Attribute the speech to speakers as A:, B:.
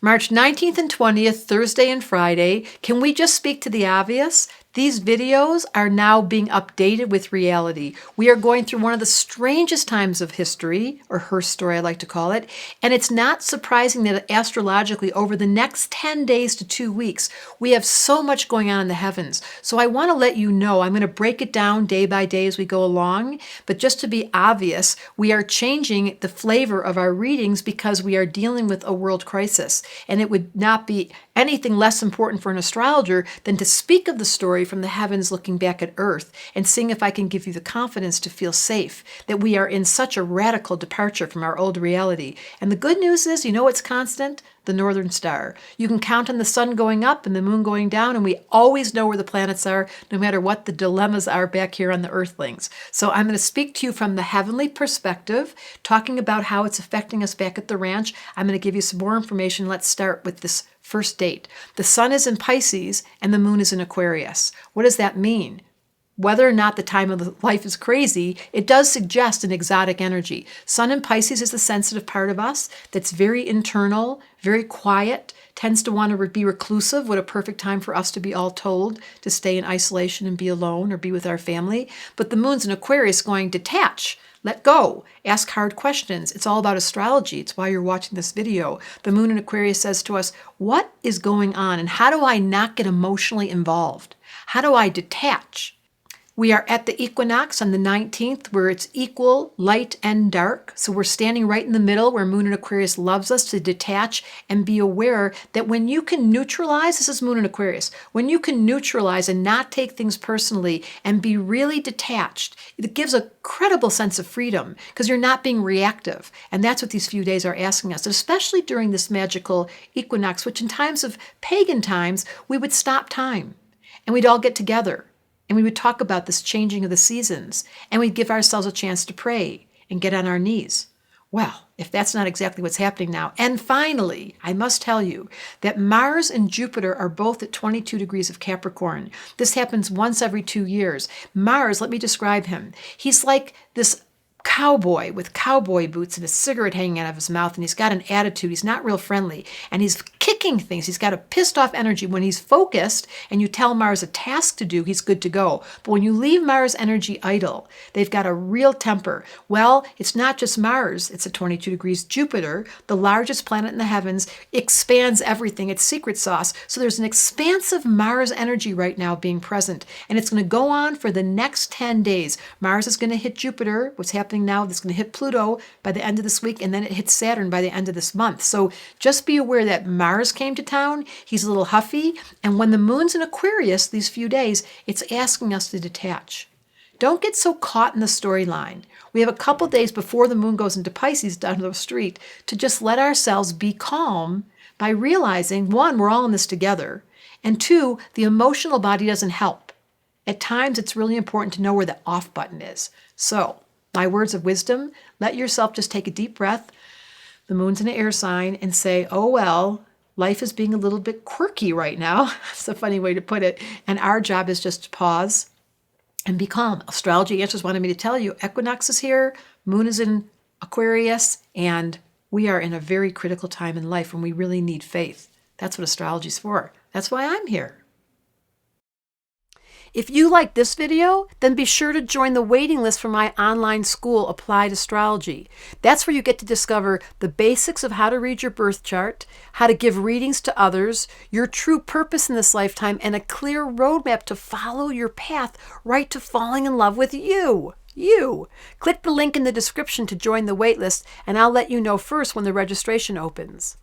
A: March 19th and 20th, Thursday and Friday. Can we just speak to the obvious? These videos are now being updated with reality. We are going through one of the strangest times of history, or her story I like to call it, and it's not surprising that astrologically over the next 10 days to 2 weeks, we have so much going on in the heavens. So I want to let you know, I'm going to break it down day by day as we go along, but just to be obvious, we are changing the flavor of our readings because we are dealing with a world crisis, and it would not be anything less important for an astrologer than to speak of the story from the heavens looking back at earth and seeing if I can give you the confidence to feel safe, that we are in such a radical departure from our old reality. And the good news is, you know what's constant? The northern star. You can count on the sun going up and the moon going down, and we always know where the planets are, no matter what the dilemmas are back here on the earthlings. So I'm going to speak to you from the heavenly perspective, talking about how it's affecting us back at the ranch. I'm going to give you some more information. Let's start with this first date. The sun is in Pisces and the moon is in Aquarius. What does that mean? Whether or not the time of life is crazy, it does suggest an exotic energy. Sun in Pisces is the sensitive part of us that's very internal, very quiet, tends to want to be reclusive. What a perfect time for us to be all told to stay in isolation and be alone or be with our family. But the moon's in Aquarius going detach. Let go. Ask hard questions. It's all about astrology. It's why you're watching this video. The moon in Aquarius says to us, what is going on and how do I not get emotionally involved? How do I detach? We are at the equinox on the 19th where it's equal, light and dark. So we're standing right in the middle where Moon in Aquarius loves us to detach and be aware that when you can neutralize, this is Moon in Aquarius, when you can neutralize and not take things personally and be really detached, it gives a credible sense of freedom because you're not being reactive. And that's what these few days are asking us, especially during this magical equinox, which in times of pagan times, we would stop time and we'd all get together. And we would talk about this changing of the seasons, and we'd give ourselves a chance to pray and get on our knees. Well, if that's not exactly what's happening now. And finally, I must tell you that Mars and Jupiter are both at 22 degrees of Capricorn. This happens once every 2 years. Mars, let me describe him. He's like this cowboy with cowboy boots and a cigarette hanging out of his mouth, and he's got an attitude. He's not real friendly, and he's kicking things. He's got a pissed off energy. When he's focused and you tell Mars a task to do, he's good to go. But when you leave Mars energy idle, they've got a real temper. Well, it's not just Mars. It's at 22 degrees. Jupiter, the largest planet in the heavens, expands everything. It's secret sauce. So there's an expansive Mars energy right now being present, and it's going to go on for the next 10 days. Mars is going to hit Jupiter, what's happening now, that's going to hit Pluto by the end of this week, and then it hits Saturn by the end of this month. So just be aware that Mars came to town. He's a little huffy, and when the moon's in Aquarius these few days, it's asking us to detach. Don't get so caught in the storyline. We have a couple days before the moon goes into Pisces down the street to just let ourselves be calm by realizing, one, we're all in this together, and two, the emotional body doesn't help. At times, it's really important to know where the off button is. So, my words of wisdom, let yourself just take a deep breath. The moon's in an air sign and say, oh, well, life is being a little bit quirky right now. That's a funny way to put it. And our job is just to pause and be calm. Astrology Answers wanted me to tell you, equinox is here, moon is in Aquarius, and we are in a very critical time in life when we really need faith. That's what astrology is for. That's why I'm here. If you like this video, then be sure to join the waiting list for my online school, Applied Astrology. That's where you get to discover the basics of how to read your birth chart, how to give readings to others, your true purpose in this lifetime, and a clear roadmap to follow your path right to falling in love with you. Click the link in the description to join the waitlist, and I'll let you know first when the registration opens.